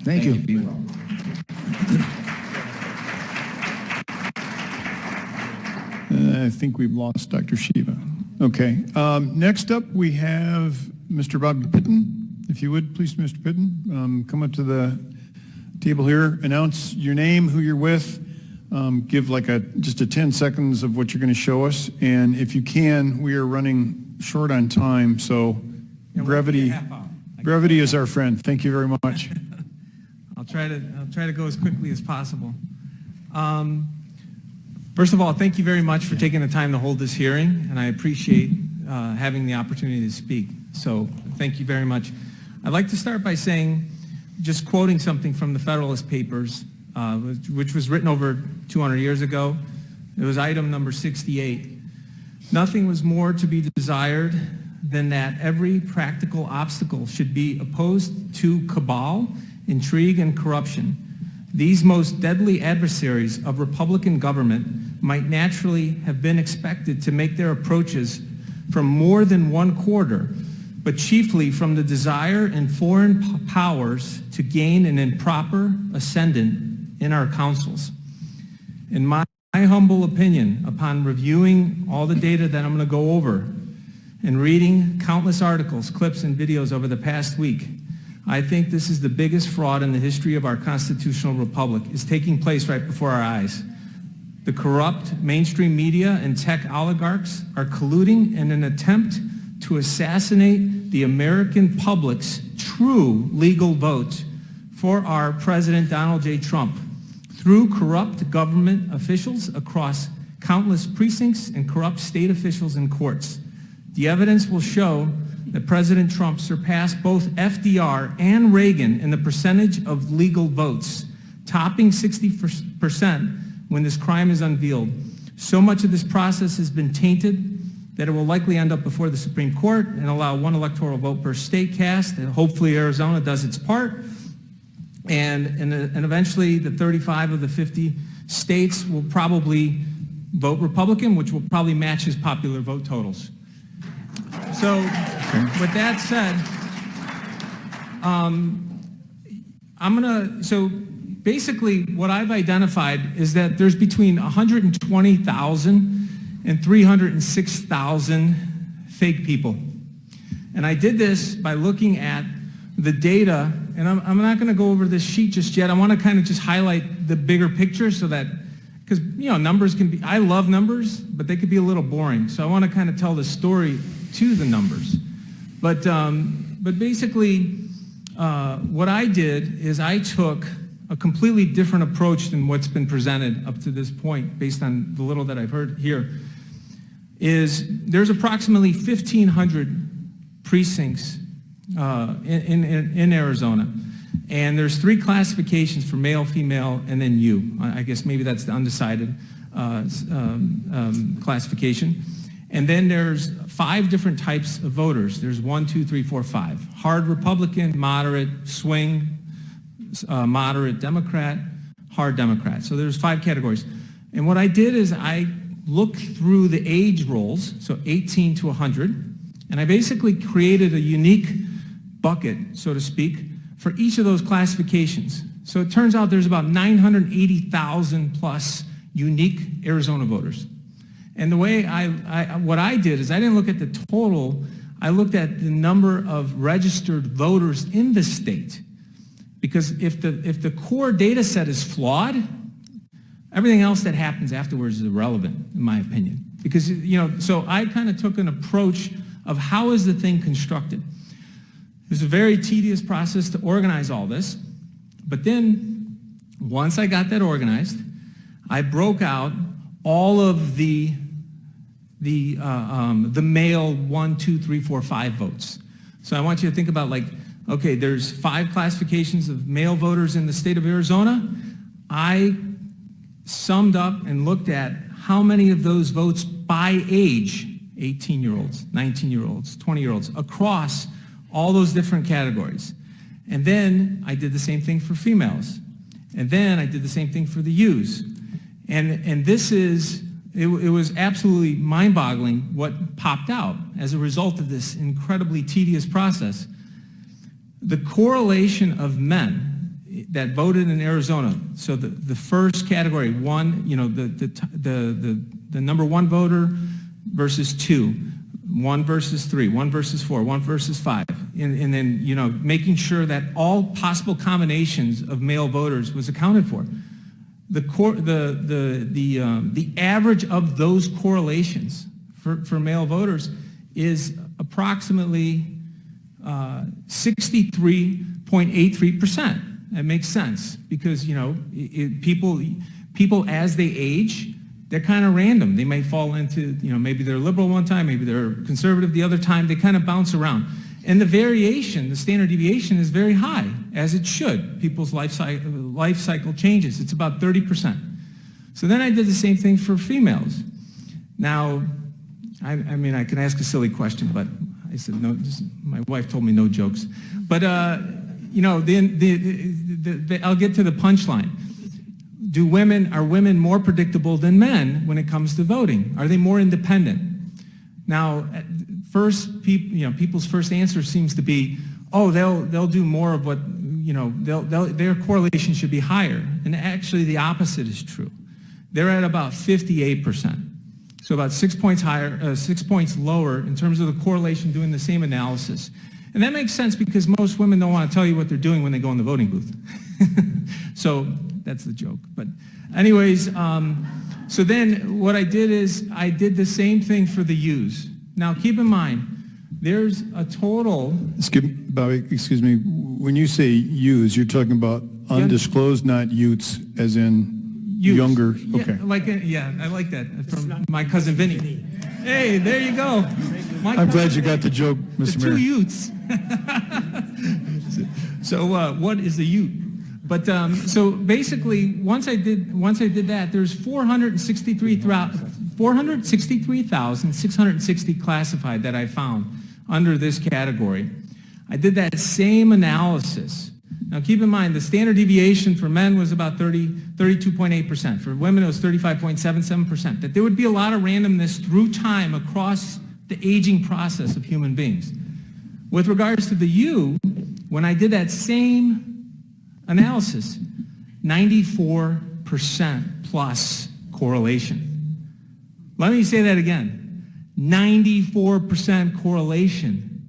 Thank you. Be well. I think we've lost Dr. Shiva. Okay. Next up, we have Mr. Bobby Pitton. If you would, please, Mr. Pitton, come up to the table here, announce your name, who you're with, give like just a 10 seconds of what you're going to show us. And if you can, we are running short on time, so brevity is our friend. Thank you very much. I'll try to go as quickly as possible. First of all, thank you very much for taking the time to hold this hearing, and I appreciate having the opportunity to speak. So thank you very much. I'd like to start by saying, just quoting something from the Federalist Papers, which was written over 200 years ago. It was item number 68. Nothing was more to be desired than that every practical obstacle should be opposed to cabal, intrigue, and corruption. These most deadly adversaries of Republican government might naturally have been expected to make their approaches from more than one quarter, but chiefly from the desire in foreign powers to gain an improper ascendant in our councils. In my humble opinion, upon reviewing all the data that I'm going to go over and reading countless articles, clips, and videos over the past week, I think this is the biggest fraud in the history of our constitutional republic is taking place right before our eyes. The corrupt mainstream media and tech oligarchs are colluding in an attempt to assassinate the American public's true legal vote for our President Donald J. Trump through corrupt government officials across countless precincts and corrupt state officials and courts. The evidence will show that President Trump surpassed both FDR and Reagan in the percentage of legal votes, topping 60% when this crime is unveiled. So much of this process has been tainted that it will likely end up before the Supreme Court and allow one electoral vote per state cast, and hopefully Arizona does its part. And eventually the 35 of the 50 states will probably vote Republican, which will probably match his popular vote totals. So with that said, so basically what I've identified is that there's between 120,000 and 306,000 fake people. And I did this by looking at the data, and I'm not going to go over this sheet just yet. I want to kind of just highlight the bigger picture so that, because, you know, numbers can be, I love numbers, but they could be a little boring. So I want to kind of tell the story to the numbers. But basically, what I did is I took a completely different approach than what's been presented up to this point, based on the little that I've heard here, is there's approximately 1,500 precincts in Arizona. And there's 3 classifications for male, female, and then you. I guess maybe that's the undecided classification. And then there's 5 different types of voters. There's 1, 2, 3, 4, 5. Hard Republican, moderate, swing, moderate Democrat, hard Democrat. So there's 5 categories. And what I did is I looked through the age rolls, so 18 to 100, and I basically created a unique bucket, so to speak, for each of those classifications. So it turns out there's about 980,000 plus unique Arizona voters. And the way what I did is I didn't look at the total, I looked at the number of registered voters in the state. Because if the core data set is flawed, everything else that happens afterwards is irrelevant, in my opinion. Because, you know, so I kind of took an approach of how is the thing constructed. It was a very tedious process to organize all this. But then, once I got that organized, I broke out all of the male 1, 2, 3, 4, 5 votes. So I want you to think about, like, okay, there's 5 classifications of male voters in the state of Arizona. I summed up and looked at how many of those votes by age, 18-year-olds, 19-year-olds, 20-year-olds, across all those different categories. And then I did the same thing for females. And then I did the same thing for the U's. And this is, it was absolutely mind-boggling what popped out as a result of this incredibly tedious process. The correlation of men that voted in Arizona. So the first category, one, the number one voter versus two, 1 versus 3, 1 versus 4, 1 versus 5, and then making sure that all possible combinations of male voters was accounted for. The average of those correlations for male voters is approximately 63.83%. That makes sense because people as they age, they're kind of random. They may fall into, maybe they're liberal one time, maybe they're conservative the other time. They kind of bounce around. And the variation, the standard deviation is very high, as it should. People's life cycle changes. It's about 30%. So then I did the same thing for females. Now, I can ask a silly question, but I said no. My wife told me no jokes. But, I'll get to the punchline. Are women more predictable than men when it comes to voting? Are they more independent? Now, people's first answer seems to be, they'll do more of what, their correlation should be higher. And actually the opposite is true. They're at about 58%. So about 6 points higher, 6 points lower in terms of the correlation doing the same analysis. And that makes sense because most women don't want to tell you what they're doing when they go in the voting booth. So that's the joke. But anyways, so then what I did is I did the same thing for the U's. Now keep in mind, there's a total... Bobby, excuse me. When you say U's, you're talking about undisclosed, not Utes, as in U's. Younger. Okay. I like that from my cousin Vinny. Hey, there you go. I'm glad you got the joke, Mr. Mayor. The 2 Utes. So what is a Ute? But so basically, once I did that, there's 463,660 classified that I found under this category. I did that same analysis. Now keep in mind, the standard deviation for men was about 32.8%. For women, it was 35.77%. That there would be a lot of randomness through time across the aging process of human beings. With regards to the U, when I did that same analysis, 94% plus correlation. Let me say that again, 94% correlation.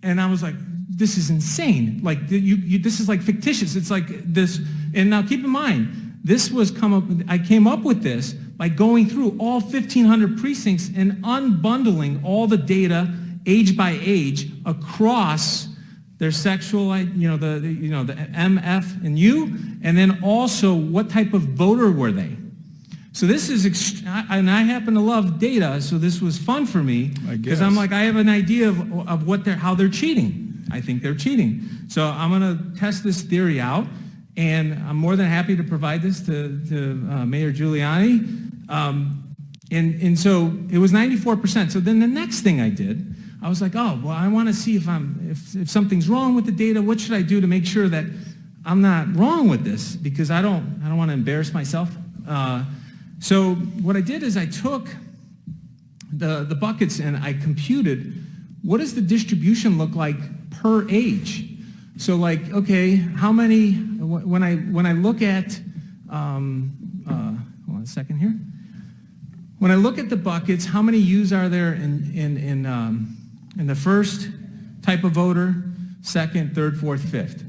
And I was like, this is insane. Like, this is like fictitious. It's like this. And now keep in mind, I came up with this by going through all 1,500 precincts and unbundling all the data age by age across their sexual, the MF and U, and then also what type of voter were they. So this is, and I happen to love data, so this was fun for me because I'm like, I have an idea of how they're cheating. I think they're cheating. So I'm going to test this theory out, and I'm more than happy to provide this to Mayor Giuliani. And so it was 94%. So then the next thing I did, I was like, I want to see if something's wrong with the data. What should I do to make sure that I'm not wrong with this? Because I don't want to embarrass myself. So what I did is I took the buckets and I computed what does the distribution look like per age. So like, okay, how many, when I look at, hold on a second here. When I look at the buckets, how many U's are there in the first type of voter, second, third, fourth, fifth?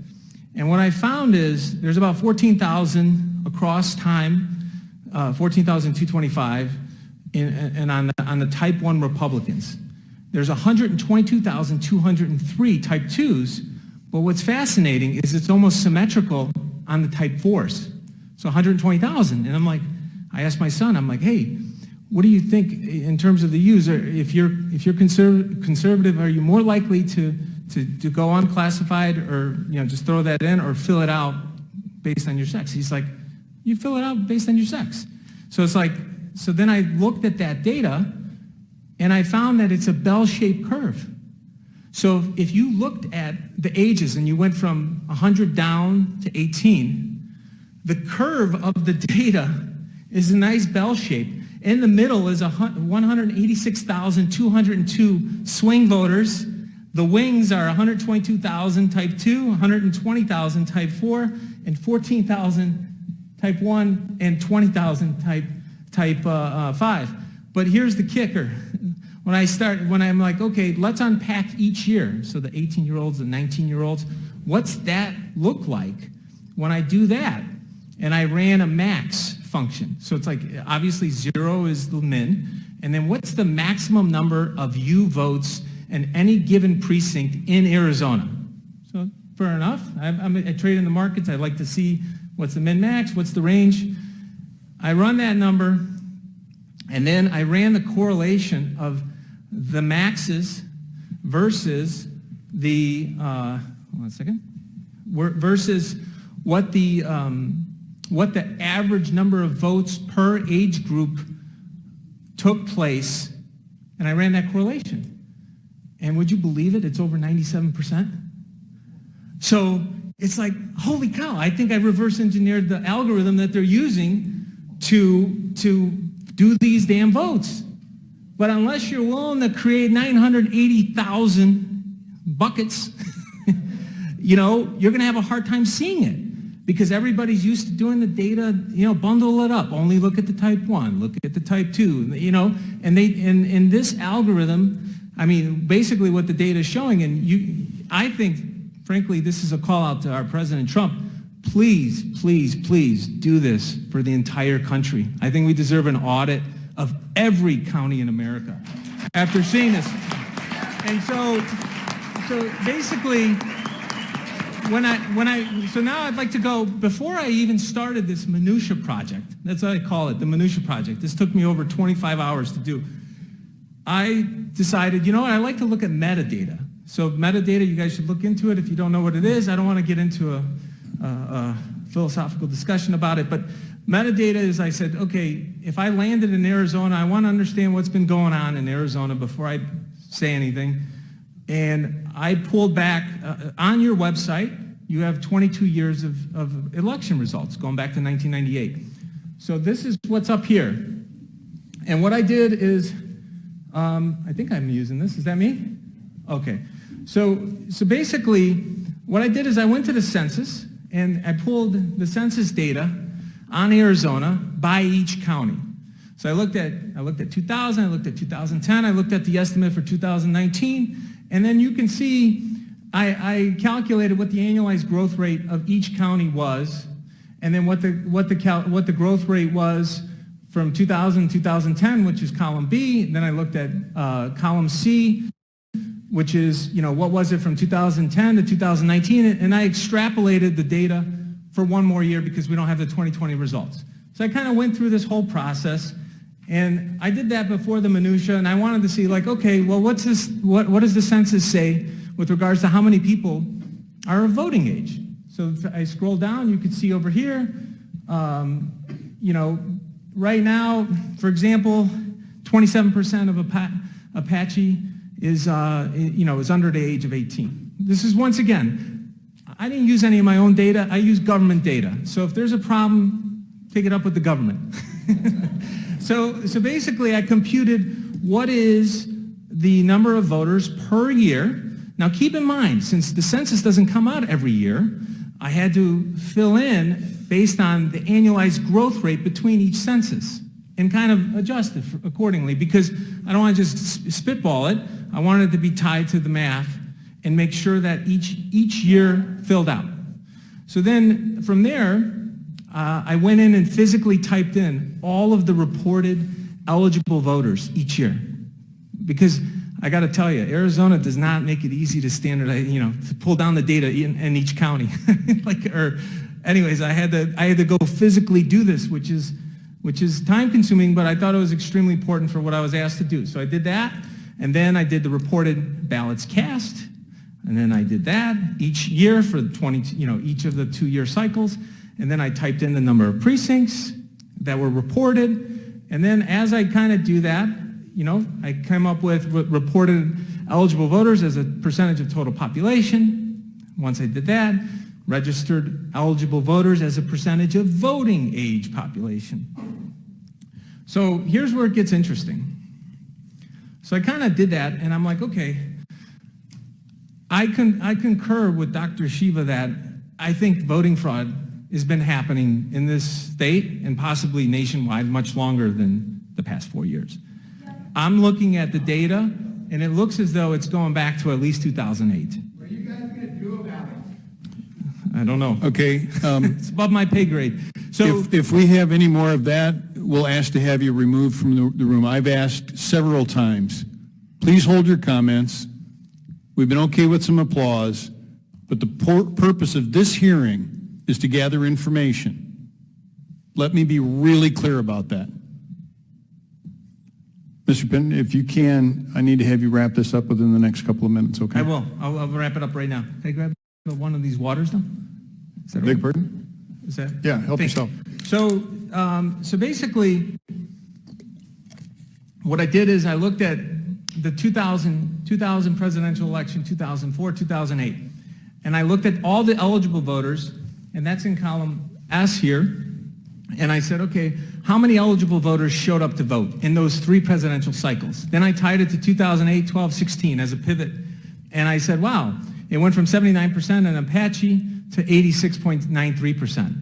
And what I found is there's about 14,000 across time, 14,225 and on the type 1 Republicans. There's 122,203 type 2s, but what's fascinating is it's almost symmetrical on the type 4s. So 120,000. And I asked my son, I'm like, hey, what do you think in terms of the U's? If you're conservative, are you more likely to go unclassified or just throw that in or fill it out based on your sex? He's like, you fill it out based on your sex. So it's like, so then I looked at that data and I found that it's a bell-shaped curve. So if you looked at the ages and you went from 100 down to 18, the curve of the data is a nice bell shape. In the middle is 186,202 swing voters The wings are 122,000 type 2, 120,000 type 4, and 14,000 type 1, and 20,000 type 5. But here's the kicker. When I'm like, okay, let's unpack each year. So the 18-year-olds, the 19-year-olds, what's that look like when I do that? And I ran a max function. So it's like, obviously 0 is the min. And then what's the maximum number of U votes in any given precinct in Arizona? So fair enough. I trade in the markets. I like to see what's the min-max, what's the range. I run that number, and then I ran the correlation of the maxes versus the, versus what the average number of votes per age group took place, and I ran that correlation. And would you believe it? It's over 97%. So it's like, holy cow, I think I reverse engineered the algorithm that they're using to do these damn votes. But unless you're willing to create 980,000 buckets, you're going to have a hard time seeing it. Because everybody's used to doing the data, bundle it up. Only look at the type 1, look at the type 2, and in this algorithm, basically what the data is showing, and I think, frankly, this is a call out to our President Trump. Please, please, please do this for the entire country. I think we deserve an audit of every county in America after seeing this. And so basically, so now I'd like to go, before I even started this minutia project, that's what I call it, the minutia project. This took me over 25 hours to do. I decided, I like to look at metadata. So metadata, you guys should look into it if you don't know what it is. I don't want to get into a philosophical discussion about it, but metadata is, I said, okay, if I landed in Arizona, I want to understand what's been going on in Arizona before I say anything. And I pulled back, on your website, you have 22 years of election results going back to 1998. So this is what's up here. And what I did is, I think I'm using this. Is that me? Okay. So basically, what I did is I went to the census, and I pulled the census data on Arizona by each county. So I looked at 2000, I looked at 2010, I looked at the estimate for 2019, and then you can see I calculated what the annualized growth rate of each county was, and then what the growth rate was from 2000 to 2010, which is column B. And then I looked at column C, which is, what was it from 2010 to 2019, and I extrapolated the data for one more year because we don't have the 2020 results. So I kind of went through this whole process, and I did that before the minutia, and I wanted to see, like, okay, well, what does the census say with regards to how many people are of voting age? So if I scroll down, you can see over here, right now, for example, 27% of Apache is under the age of 18. This is, once again, I didn't use any of my own data. I used government data. So if there's a problem, take it up with the government. So basically, I computed what is the number of voters per year. Now, keep in mind, since the census doesn't come out every year, I had to fill in based on the annualized growth rate between each census and kind of adjust it accordingly, because I don't want to just spitball it. I wanted it to be tied to the math and make sure that each year filled out. So then from there, I went in and physically typed in all of the reported eligible voters each year. Because I got to tell you, Arizona does not make it easy to standardize, to pull down the data in each county. Anyways, I had to go physically do this, which is time consuming, but I thought it was extremely important for what I was asked to do. So I did that, and then I did the reported ballots cast, and then I did that each year for each of the 2-year cycles, and then I typed in the number of precincts that were reported, and then as I kind of do that, I came up with reported eligible voters as a percentage of total population. Once I did that, registered eligible voters as a percentage of voting age population. So here's where it gets interesting. So I kind of did that, and I'm like, okay, I concur with Dr. Shiva that I think voting fraud has been happening in this state and possibly nationwide much longer than the past 4 years. I'm looking at the data, and it looks as though it's going back to at least 2008. What are you guys going to do about it? I don't know. Okay. It's above my pay grade. So If we have any more of that, we'll ask to have you removed from the room. I've asked several times, please hold your comments. We've been okay with some applause, but the purpose of this hearing is to gather information. Let me be really clear about that. Mr. Pinton, if you can, I need to have you wrap this up within the next couple of minutes, okay? I will. I'll wrap it up right now. Can I grab one of these waters, though? Is that Beg okay? pardon? Is that? Yeah, help Thank yourself. you. So basically, what I did is I looked at the 2000 presidential election, 2004, 2008, and I looked at all the eligible voters, and that's in column S here, and I said, okay, how many eligible voters showed up to vote in those 3 presidential cycles? Then I tied it to 2008, 12, 16 as a pivot, and I said, wow, it went from 79% in Apache to 86.93%.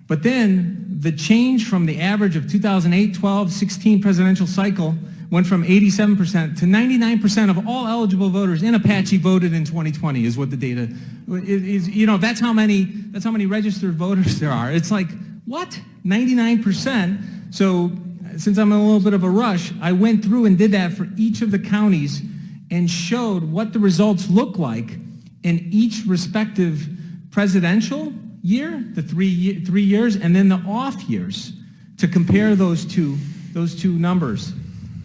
But then the change from the average of 2008, 12, 16 presidential cycle went from 87% to 99% of all eligible voters in Apache voted in 2020 is what the data is. You know, that's how many registered voters there are. It's like, what? 99%? So since I'm in a little bit of a rush, I went through and did that for each of the counties and showed what the results look like in each respective presidential year, the 3 years, and then the off years to compare those two numbers.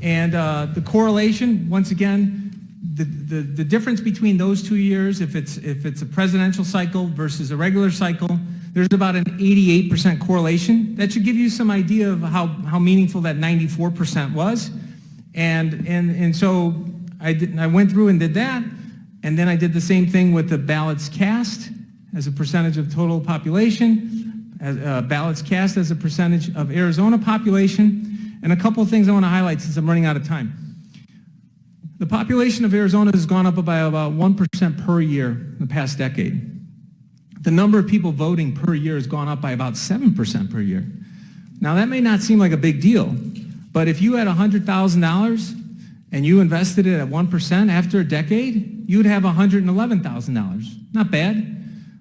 And the correlation, once again, the difference between those 2 years, if it's a presidential cycle versus a regular cycle, there's about an 88% correlation. That should give you some idea of how meaningful that 94% was. And so I went through and did that, and then I did the same thing with the ballots cast as a percentage of total population, ballots cast as a percentage of Arizona population. And a couple of things I want to highlight since I'm running out of time. The population of Arizona has gone up by about 1% per year in the past decade. The number of people voting per year has gone up by about 7% per year. Now that may not seem like a big deal, but if you had $100,000 and you invested it at 1% after a decade, you would have $111,000. Not bad.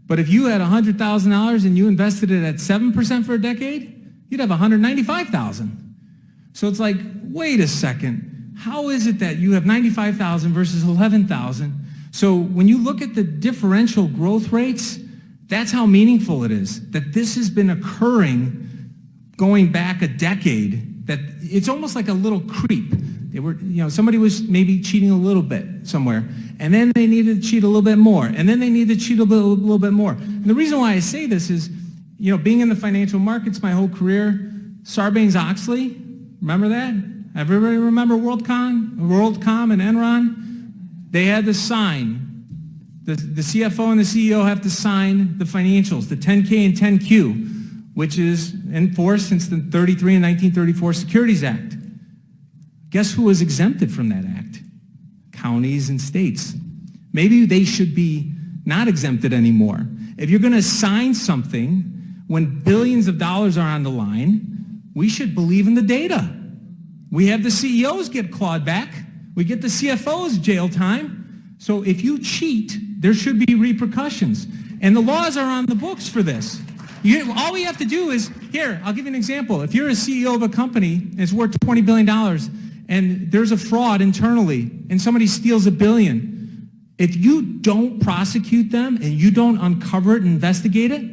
But if you had $100,000 and you invested it at 7% for a decade, you'd have $195,000. So it's like, wait a second, how is it that you have 95,000 versus 11,000? So when you look at the differential growth rates, that's how meaningful it is, that this has been occurring going back a decade, that it's almost like a little creep. They were, somebody was maybe cheating a little bit somewhere, and then they needed to cheat a little bit more, and then they needed to cheat a little bit more. And the reason why I say this is, being in the financial markets my whole career, Sarbanes-Oxley, remember that? Everybody remember WorldCom and Enron? They had to sign. The CFO and the CEO have to sign the financials, the 10K and 10Q, which is in force since the 33 and 1934 Securities Act. Guess who was exempted from that act? Counties and states. Maybe they should be not exempted anymore. If you're going to sign something when billions of dollars are on the line, we should believe in the data. We have the CEOs get clawed back. We get the CFOs jail time. So if you cheat, there should be repercussions. And the laws are on the books for this. All we have to do is, here, I'll give you an example. If you're a CEO of a company and it's worth $20 billion and there's a fraud internally and somebody steals $1 billion, if you don't prosecute them and you don't uncover it and investigate it,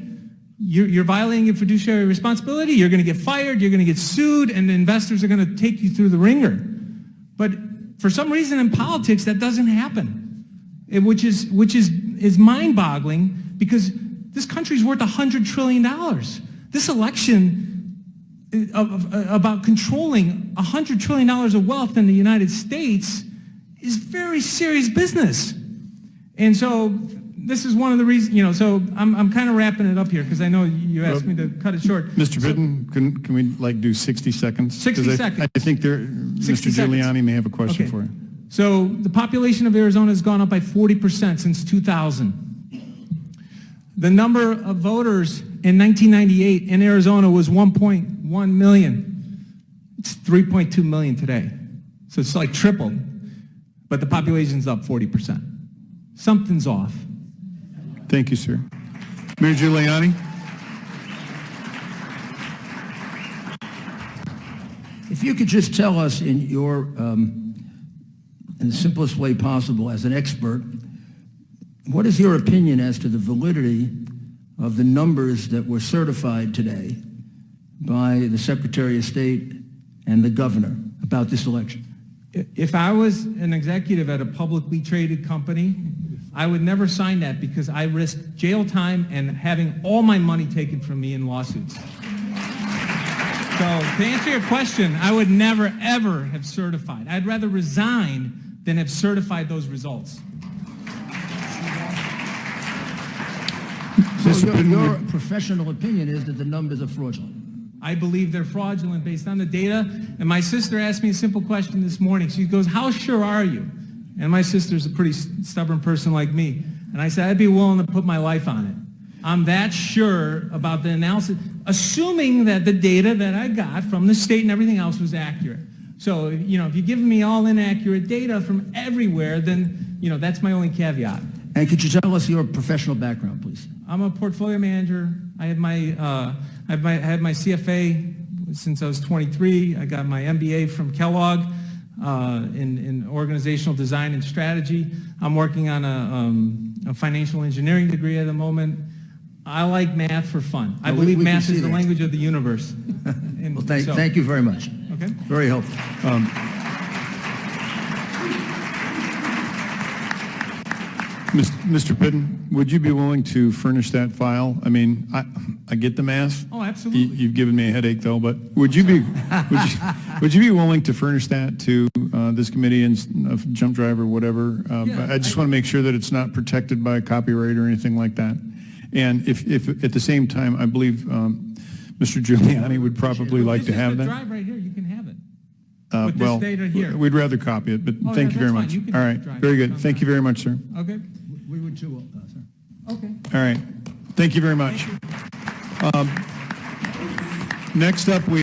you're violating your fiduciary responsibility, you're going to get fired, you're going to get sued, and the investors are going to take you through the ringer. But for some reason in politics, that doesn't happen, which is mind-boggling, because this country's worth $100 trillion. This election about controlling $100 trillion of wealth in the United States is very serious business. And so this is one of the reasons, so I'm kind of wrapping it up here because I know you asked me to cut it short. Mr. Britton, can we do 60 seconds? 60 seconds. I think Mr. seconds. Giuliani may have a question Okay. for you. So the population of Arizona has gone up by 40% since 2000. The number of voters in 1998 in Arizona was 1.1 million. It's 3.2 million today. So it's like tripled, but the population's up 40%. Something's off. Thank you, sir. Mayor Giuliani? If you could just tell us in your, in the simplest way possible as an expert, what is your opinion as to the validity of the numbers that were certified today by the Secretary of State and the governor about this election? If I was an executive at a publicly traded company, I would never sign that because I risked jail time and having all my money taken from me in lawsuits. So to answer your question, I would never, ever have certified. I'd rather resign than have certified those results. So your professional opinion is that the numbers are fraudulent? I believe they're fraudulent based on the data. And my sister asked me a simple question this morning. She goes, how sure are you? And my sister's a pretty stubborn person like me. And I said, I'd be willing to put my life on it. I'm that sure about the analysis, assuming that the data that I got from the state and everything else was accurate. So, if you're giving me all inaccurate data from everywhere, then, that's my only caveat. And could you tell us your professional background, please? I'm a portfolio manager. I had my CFA since I was 23. I got my MBA from Kellogg in organizational design and strategy. I'm working on a financial engineering degree at the moment. I like math for fun. I believe we math can is see the that. language of the universe. Well, thank you very much. Okay. Very helpful. Mr. Pitton, would you be willing to furnish that file? I mean, I get the math. Oh, absolutely. You've given me a headache, though, but would you be willing to furnish that to this committee and Jump Drive or whatever? I just want to make sure that it's not protected by copyright or anything like that. And if at the same time, I believe Mr. Giuliani would probably like to have This is the that. drive right here. You can have it. With Well, this data here. we'd rather copy it, but Oh, thank yeah, you very that's much. fine. You can All have right, the drive. very good. It's Thank you very much, sir. Okay. We would too, sir. Okay. All right, thank you very much. Next up, we